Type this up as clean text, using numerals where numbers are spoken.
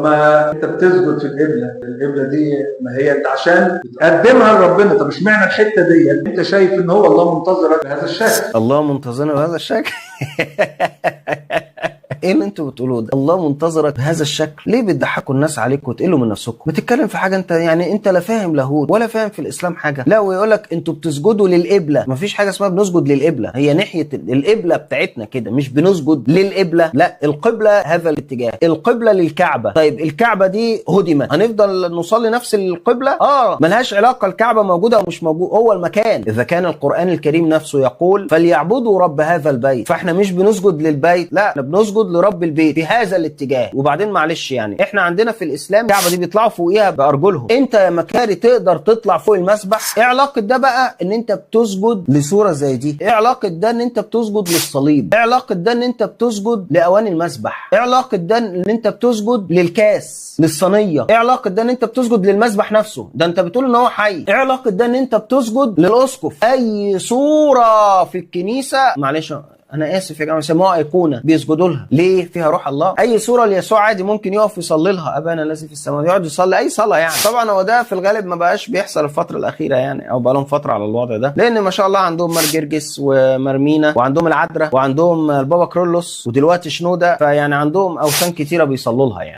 ما انت بتسجد في القبله دي، ما هي انت عشان تقدمها لربنا. طب اشمعنى الحته دي انت شايف ان هو الله منتظرك بهذا الشكل؟ الله منتظرنا بهذا الشكل؟ ايه اللي انتوا بتقولوه ده؟ الله منتظرك بهذا الشكل؟ ليه بتضحكوا الناس عليكم وتقلوا من نفسكم؟ بتتكلم في حاجه انت يعني انت لا فاهم لاهوت ولا فاهم في الاسلام حاجه. لا، ويقول لك انتوا بتسجدوا للقبله. مفيش حاجه اسمها بنسجد للقبله، هي ناحيه القبله بتاعتنا كده، مش بنسجد للقبله. لا، القبله هذا الاتجاه، القبله للكعبه. طيب الكعبه دي هدمت، هنفضل نصلي نفس القبله؟ ملهاش علاقه، الكعبه موجوده او مش موجوده، هو المكان. اذا كان القران الكريم نفسه يقول فليعبدوا رب هذا البيت، فاحنا مش بنسجد للبيت، لا احنا بنسجد لرب البيت في هذا الاتجاه. وبعدين معلش يعني احنا عندنا في الاسلام الكعبه دي بيطلعوا فوقيها بارجلهم، انت يا مكاري تقدر تطلع فوق المسبح؟ ايه علاقه ده بقى ان انت بتسجد لصوره زي دي؟ ايه علاقه ده ان انت بتسجد للصليب؟ ايه علاقه ده ان انت بتسجد لاواني المسبح؟ ايه علاقه ده ان انت بتسجد للكاس، للصينيه؟ ايه علاقه ده ان انت بتسجد للمسبح نفسه؟ ده انت بتقول ان هو حي. ايه علاقه ده ان انت بتسجد للاسقف؟ اي صوره في الكنيسه، معلش انا اسف يا جماعه، بيسموها ايقونه بيسجدوا لها. ليه؟ فيها روح الله. اي صوره ليسوع عادي ممكن يقف يصلي لها، ابانا الذي في السماء، يقعد يصلي اي صلاه يعني. طبعا هو ده في الغالب ما بقاش بيحصل الفتره الاخيره يعني، او بقى لهم فتره على الوضع ده، لان ما شاء الله عندهم مار جرجس ومرمينا، وعندهم العذراء، وعندهم البابا كرولوس، ودلوقتي شنوده، فيعني عندهم اوثان كتيره بيصلوا لها يعني.